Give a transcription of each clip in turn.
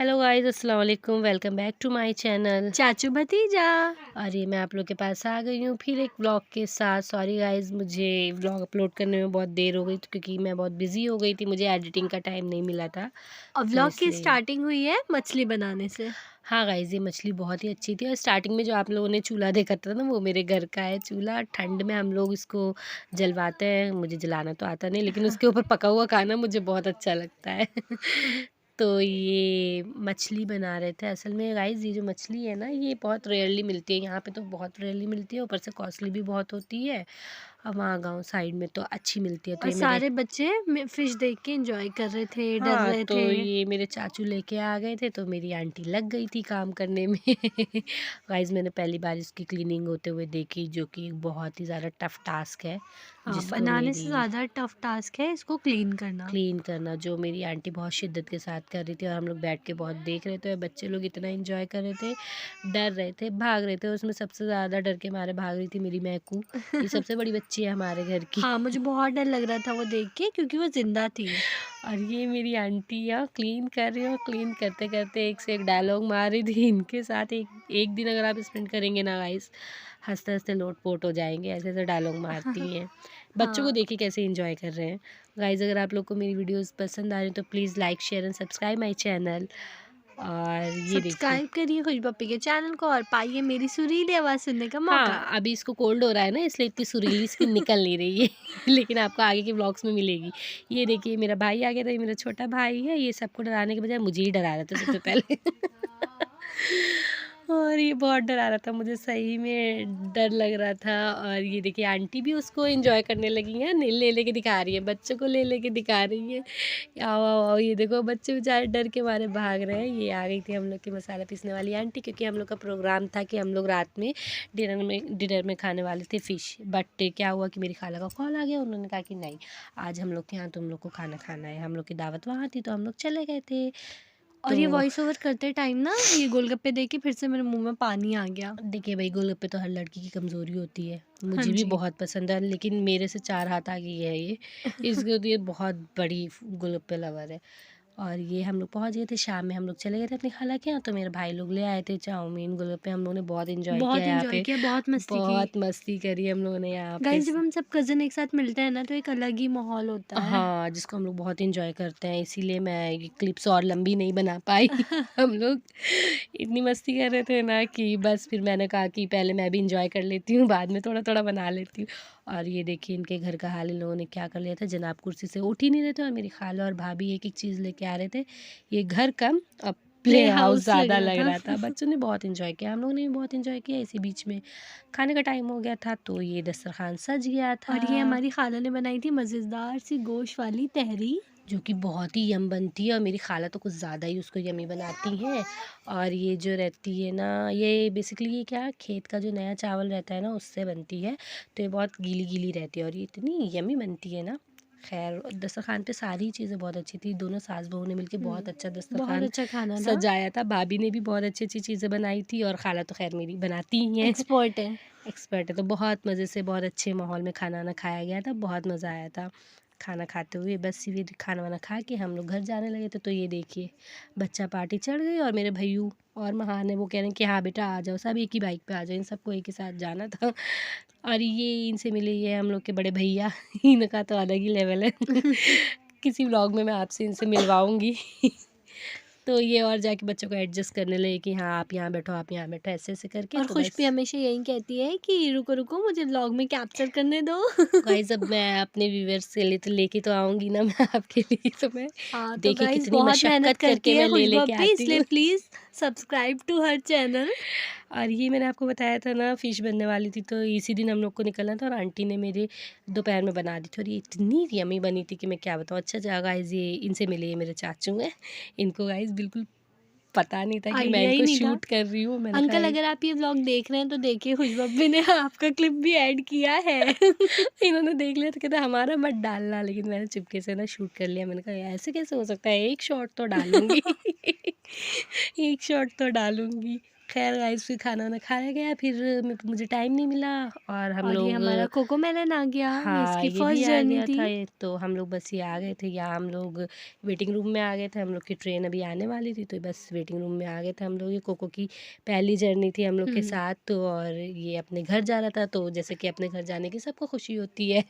Hello guys, अस्सलाम वालेकुम। Welcome back to my channel. चाचू भतीजा। और ये मैं आप लोग के पास आ गई हूँ फिर एक व्लॉग के साथ। सॉरी गाइस, मुझे व्लॉग अपलोड करने में बहुत देर हो गई क्योंकि मैं बहुत बिजी हो गई थी, मुझे एडिटिंग का टाइम नहीं मिला था, और तो व्लॉग की इसलिए। स्टार्टिंग हुई है मछली बनाने से। हाँ गाइस, ये मछली बहुत ही अच्छी थी और स्टार्टिंग में जो आप लोगों ने चूल्हा देखा था ना, वो मेरे घर का है चूल्हा। ठंड में हम लोग इसको जलवाते हैं। मुझे जलाना तो आता नहीं, लेकिन उसके ऊपर पका हुआ खाना मुझे बहुत अच्छा लगता है। तो ये मछली बना रहे थे। असल में गाइस, ये जो मछली है ना, ये बहुत रेयरली मिलती है यहाँ पे, तो बहुत रेयरली मिलती है, ऊपर से कॉस्टली भी बहुत होती है। और वहाँ गांव साइड में तो अच्छी मिलती है। तो और ये मेरे, सारे बच्चे फिश देख के एंजॉय कर रहे थे, डर हाँ, रहे तो थे। ये मेरे चाचू लेके आ गए थे, तो मेरी आंटी लग गई थी काम करने में। गाइस, मैंने पहली बार इसकी क्लीनिंग होते हुए देखी, जो कि एक बहुत ही ज़्यादा टफ टास्क है, हाँ, जिसको बनाने से मेरी ज़्यादा टफ टास्क है इसको क्लीन करना। क्लीन करना, जो मेरी आंटी बहुत शिद्दत के साथ कर रही थी और हम लोग बैठ के बहुत देख रहे थे। और बच्चे लोग इतना एंजॉय कर रहे थे, डर रहे थे, भाग रहे थे। उसमें सबसे ज़्यादा डर के मारे भाग रही थी मेरी मैकू। ये सबसे बड़ी बच्ची है हमारे घर की। हाँ, मुझे बहुत डर लग रहा था वो देख के क्योंकि वो जिंदा थी। और ये मेरी आंटी यहाँ क्लीन कर रही है, और क्लीन करते करते एक से एक डायलॉग मार रही थी इनके साथ। एक एक दिन अगर आप स्पेंड करेंगे ना गाइस, हंसते हंसते लोट पोट हो जाएंगे, ऐसे ऐसे डायलॉग मारती हैं। बच्चों को हाँ, देखिए कैसे एंजॉय कर रहे हैं। गाइस, अगर आप लोग को मेरी वीडियोस पसंद आ रही हैं तो please like share and subscribe my channel. और ये देखिए, सब्सक्राइब करिए खुश पप्पी के चैनल को और पाइए मेरी सुरीली आवाज़ सुनने का मौका। हाँ, अभी इसको कोल्ड हो रहा है ना, इसलिए इतनी सुरीली इसकी निकल नहीं रही है। लेकिन आपको आगे के व्लॉग्स में मिलेगी। ये देखिए, मेरा भाई आ गया था, ये मेरा छोटा भाई है। ये सबको डराने के बजाय मुझे ही डरा रहा था सबसे पहले। और ये बहुत डरा रहा था, मुझे सही में डर लग रहा था। और ये देखिए, आंटी भी उसको एंजॉय करने लगी हैं, ले लेके दिखा रही है, बच्चों को ले लेके दिखा रही है। आओ आओ आओ, ये देखो बच्चे बेचारे डर के मारे भाग रहे हैं। ये आ गई थी हम लोग की मसाला पीसने वाली आंटी, क्योंकि हम लोग का प्रोग्राम था कि हम लोग रात में डिनर में खाने वाले थे फ़िश। बट क्या हुआ कि मेरी खाला का कॉल आ गया, उन्होंने कहा कि नहीं, आज हम लोग के यहाँ तुम लोग को खाना खाना है। हम लोग की दावत वहाँ थी, तो हम लोग चले गए थे। और ये तो वॉइस ओवर करते टाइम ना ये गोलगप्पे देख के फिर से मेरे मुंह में पानी आ गया। देखिए भाई, गोलगप्पे तो हर लड़की की कमज़ोरी होती है, हाँ मुझे भी जी। बहुत पसंद है, लेकिन मेरे से 4 हाथ आगे है ये। इसको तो ये बहुत बड़ी गोलगप्पे लवर है। और ये हम लोग पहुँच गए थे, शाम में हम लोग चले गए थे अपनी खाला के यहाँ, तो मेरे भाई लोग ले आए थे चाउमीन, गोलगप्पे। हम लोगों ने बहुत एंजॉय किया बहुत यहाँ एंजॉय पे, किया, बहुत मस्ती की। बहुत मस्ती करी हम लोगों ने यहाँ पे। गाइस जब हम सब कज़न एक साथ मिलते हैं ना तो एक अलग ही माहौल होता है। हाँ, जिसको हम लोग बहुत एंजॉय करते हैं, इसीलिए मैं ये क्लिप्स और लंबी नहीं बना पाई। हम लोग इतनी मस्ती कर रहे थे ना कि बस फिर मैंने कहा कि पहले मैं भी एंजॉय कर लेती हूँ, बाद में थोड़ा थोड़ा बना लेती हूँ। और ये देखिए, इनके घर का हाल इन लोगों ने क्या कर लिया था। जनाब कुर्सी से उठ ही नहीं रहे थे, और मेरी खाला और भाभी एक एक चीज़ लेके आ रहे थे। ये घर कम और प्ले प्ले हाउस हाउस लग ज़्यादा रहा लग था। रहा था। बच्चों ने बहुत एंजॉय किया, हम लोगों ने भी बहुत एंजॉय किया। इसी बीच में खाने का टाइम हो गया था, तो ये दस्तरखान सज गया और ये था, हमारी खाला ने बनाई थी मज़ेदार सी गोश्त वाली तहरी। जो कि बहुत ही यम बनती है। और मेरी खाला तो कुछ ज़्यादा ही उसको यमी बनाती हैं। और ये जो रहती है ना, ये बेसिकली ये क्या, खेत का जो नया चावल रहता है ना, उससे बनती है, तो ये बहुत गीली गीली रहती है और ये इतनी यमी बनती है ना। खैर, दस्तरखान पे सारी चीज़ें बहुत अच्छी थी। दोनों सास बहू ने मिलके बहुत अच्छा बहुत दस्तरखान अच्छा खाना था। सजाया था। भाभी ने भी बहुत अच्छी अच्छी चीज़ें बनाई थी, और खाला तो खैर मेरी बनाती ही हैं। एक्सपर्ट है। एक्सपर्ट है। तो बहुत मज़े से, बहुत अच्छे माहौल में खाना वाना खाया गया था, बहुत मज़ा आया था खाना खाते हुए। बस ये खाना वाना खा के हम लोग घर जाने लगे थे। तो ये देखिए, बच्चा पार्टी चढ़ गई, और मेरे भैयू और महान है, वो कह रहे हैं कि हाँ बेटा आ जाओ, सब एक ही बाइक पे आ जाओ, इन सबको एक ही साथ जाना था। और ये इनसे मिले, ये हम लोग के बड़े भैया। इनका तो अलग ही लेवल है। किसी व्लॉग में मैं आपसे इनसे मिलवाऊंगी। तो ये और जाके बच्चों को एडजस्ट करने लगे कि हाँ आप यहाँ बैठो, आप यहाँ बैठो, ऐसे ऐसे करके। और तो खुशबू बस हमेशा यही कहती है कि रुको रुको मुझे व्लॉग में कैप्चर करने दो। गाइस, अब मैं अपने व्यूअर्स के लिए तो लेके तो आऊँगी ना मैं आपके लिए, तो मैं हाँ, तो देखिए गाइस कितनी बहुत मेहनत मशक्क़त करके करती मैं है ले खुशबू लेके अपी, आती इसलिए हूँ। Please subscribe to her channel. और ये मैंने आपको बताया था ना, फ़िश बनने वाली थी, तो इसी दिन हम लोग को निकलना था, और आंटी ने मेरे दोपहर में बना दी थी, और ये इतनी यम्मी बनी थी कि मैं क्या बताऊँ। अच्छा जा गाइस, ये इनसे मिले, ये मेरे चाचू हैं। इनको गाइस बिल्कुल पता नहीं था कि मैं आइडिया ही इनको नहीं था। शूट कर रही हूँ। मैंने कहा अंकल अगर आप ये व्लॉग देख रहे हैं तो देखिए खुशबू अपी ने आपका क्लिप भी ऐड किया है। इन्होंने देख लिया तो कहते हमारा मत डालना, लेकिन मैंने चुपके से ना शूट कर लिया। मैंने कहा ऐसे कैसे हो सकता है, एक शॉट तो डालूंगी। एक शॉट तो डालूंगी। खैर गाइस फिर खाना वाना खाया गया, फिर मुझे टाइम नहीं मिला और हम और ये लोग हमारा कोको मेलन आ गया, ये हाँ, इसकी ये भी फर्स्ट आ जर्नी गया थी। था ये, तो हम लोग बस ये आ गए थे यहाँ, हम लोग वेटिंग रूम में आ गए थे, हम लोग की ट्रेन अभी आने वाली थी, तो बस वेटिंग रूम में आ गए थे हम लोग। ये कोको की पहली जर्नी थी हम लोग के साथ, तो और ये अपने घर जा रहा था, तो जैसे कि अपने घर जाने की सबको खुशी होती है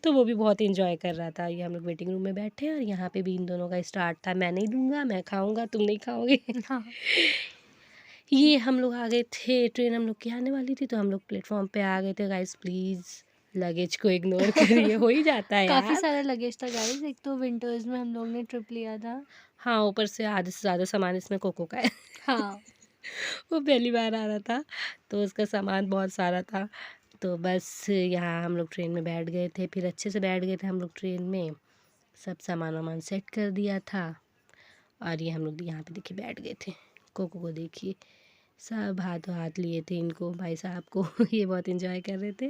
तो वो भी बहुत इंजॉय कर रहा था। ये हम लोग वेटिंग रूम में बैठे और यहाँ पे भी इन दोनों का स्टार्ट था, मैं नहीं दूंगा, मैं खाऊंगा, तुम नहीं खाओगे हाँ। ये हम लोग आ गए थे, ट्रेन हम लोग की आने वाली थी, तो हम लोग प्लेटफॉर्म पे आ गए थे। गाइस प्लीज़ लगेज को इग्नोर करिए, हो ही जाता है काफ़ी यार। सारा लगेज था गाइस, एक तो विंटर्स में हम लोग ने ट्रिप लिया था। हाँ, ऊपर से आधे से ज़्यादा सामान इसमें कोको का है हाँ। वो पहली बार आ रहा था, तो उसका सामान बहुत सारा था। तो बस यहाँ हम लोग ट्रेन में बैठ गए थे, फिर अच्छे से बैठ गए थे हम लोग ट्रेन में, सब सामान वामान सेट कर दिया था और ये हम लोग यहाँ पे देखिए बैठ गए थे। कोको को देखिए, सब हाथों हाथ लिए थे इनको, भाई साहब को ये बहुत एंजॉय कर रहे थे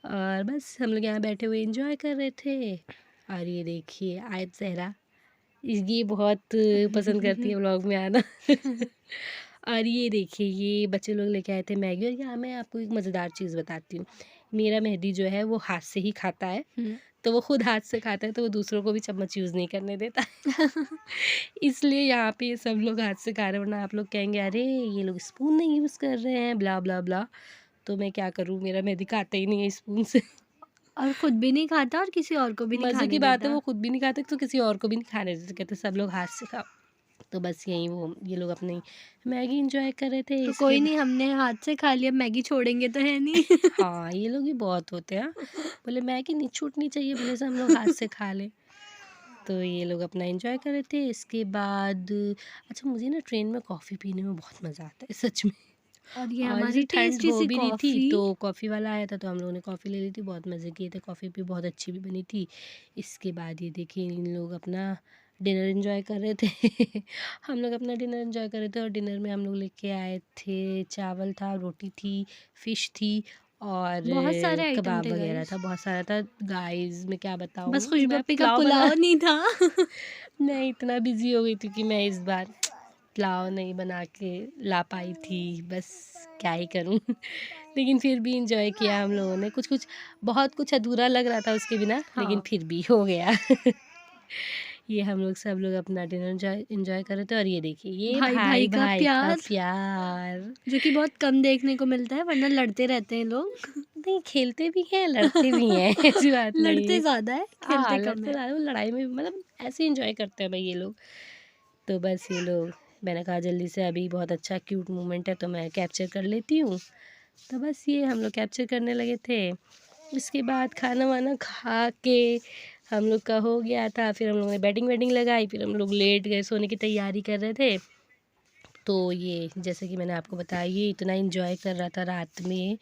और बस हम लोग यहाँ बैठे हुए एंजॉय कर रहे थे। और ये देखिए आयत ज़हरा, ये बहुत पसंद करती है व्लॉग में आना और ये देखिए ये बच्चे लोग लेके आए थे मैगी। और यहाँ मैं आपको एक मज़ेदार चीज़ बताती हूँ, मेरा मेहदी जो है वो हाथ से ही खाता है, तो वो खुद हाथ से खाता है, तो वो दूसरों को भी चम्मच यूज़ नहीं करने देता इसलिए यहाँ पे ये सब लोग हाथ से खा रहे हैं, वरना आप लोग कहेंगे अरे ये लोग स्पून नहीं यूज़ कर रहे हैं ब्ला ब्ला ब्ला, तो मैं क्या करूँ, मेरा मेहदी खाता ही नहीं है स्पून से और खुद भी नहीं खाता और किसी और को भी नहीं मज़े खाने की बात है, देता। वो खुद भी नहीं खाते तो किसी और को भी नहीं खाने देते, कहते सब लोग हाथ से खाओ। तो बस यही वो ये लोग अपनी मैगी एंजॉय कर रहे थे तो इसके कोई नहीं, हमने हाथ से खा लिया, मैगी छोड़ेंगे तो है नहीं। हाँ, ये लोग भी बहुत होते हैं, बोले मैगी नहीं छूटनी चाहिए, भले से हम लोग हाथ से खा लें। तो ये लोग अपना एंजॉय कर रहे थे। इसके बाद अच्छा, मुझे ना ट्रेन में कॉफ़ी पीने में बहुत मज़ा आता है सच में। और ये और हमारी जैसे ठंड टेस्टी हो सी भी रही थी, कॉफ़ी। तो कॉफ़ी वाला आया था, तो हम लोगों ने कॉफ़ी ले ली थी, बहुत मज़े किए थे, कॉफ़ी भी बहुत अच्छी भी बनी थी। इसके बाद ये देखिए इन लोग अपना डिनर एंजॉय कर रहे थे हम लोग अपना डिनर एंजॉय कर रहे थे और डिनर में हम लोग लेके आए थे, चावल था, रोटी थी, फ़िश थी और बहुत सारे आइटम कबाब थे वगैरह गाइस। था, बहुत सारा था। गाइस मैं क्या बताऊँ, बस खुशबू मैं पप्पी का पुलाव बना पुलाव नहीं था। मैं इतना बिज़ी हो गई थी कि मैं इस बार पुलाव नहीं बना के ला पाई थी, बस क्या ही करूँ लेकिन फिर भी एंजॉय किया हम लोगों ने। कुछ कुछ बहुत कुछ अधूरा लग रहा था उसके बिना, लेकिन हाँ। फिर भी हो गया ये हम लोग सब लोग अपना डिनर एंजॉय कर रहे थे और ये देखिए ये भाई भाई भाई का भाई का प्यार, प्यार। जो कि बहुत कम देखने को मिलता है, वरना लड़ते रहते हैं लोग। नहीं, खेलते भी हैं लड़ते भी हैं ऐसी बात नहीं लड़ते है। ज़्यादा है, हाँ, खेलते कम लड़ते है। ज़्यादा, वो लड़ाई में मतलब ऐसे एंजॉय करते हैं भाई ये लोग। तो बस ये लोग, मैंने कहा जल्दी से अभी बहुत अच्छा क्यूट मोमेंट है तो मैं कैप्चर कर लेती हूँ, तो बस ये हम लोग कैप्चर करने लगे थे। इसके बाद खाना वाना खा के हम लोग का हो गया था, फिर हम लोगों ने बैटिंग वैटिंग लगाई, फिर हम लोग लेट गए, सोने की तैयारी कर रहे थे। तो ये जैसे कि मैंने आपको बताया, ये इतना एंजॉय कर रहा था रात में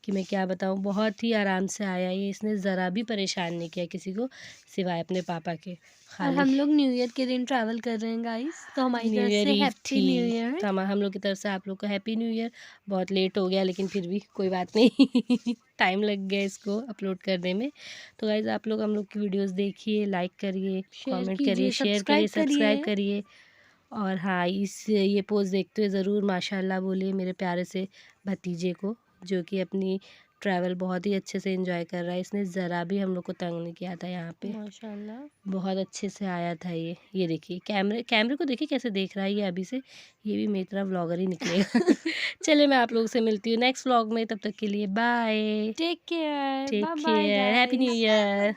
कि मैं क्या बताऊँ, बहुत ही आराम से आया ये, इसने ज़रा भी परेशान नहीं किया किसी को सिवाय अपने पापा के और खाली। हम लोग न्यू ईयर के दिन ट्रैवल कर रहे हैं गाइस, तो हमारी न्यू तरफ ईयर से ईव हैप्पी थी, न्यू ईयर। तो हम लोग की तरफ से आप लोग को हैप्पी न्यू ईयर। बहुत लेट हो गया लेकिन फिर भी कोई बात नहीं टाइम लग गया इसको अपलोड करने में। तो गाइज़ आप लोग हम लोग की वीडियोस देखिए, लाइक करिए, शेयर कमेंट करिए, कीजिए, शेयर करिए, सब्सक्राइब सब्सक्राइब करिए। करिए। और हाँ, ये पोस्ट देखते हुए ज़रूर माशाल्लाह बोलिए मेरे प्यारे से भतीजे को, जो कि अपनी ट्रैवल बहुत ही अच्छे से एंजॉय कर रहा है। इसने ज़रा भी हम लोग को तंग नहीं किया था यहाँ पे, माशाल्लाह। बहुत अच्छे से आया था ये देखिए कैमरे कैमरे को देखिए कैसे देख रहा है ये अभी से, ये भी मेरी तरह व्लॉगर ही निकलेगा चलिए मैं आप लोगों से मिलती हूँ नेक्स्ट व्लॉग में, तब तक के लिए bye, take care, take bye bye care, happy new guys. Year.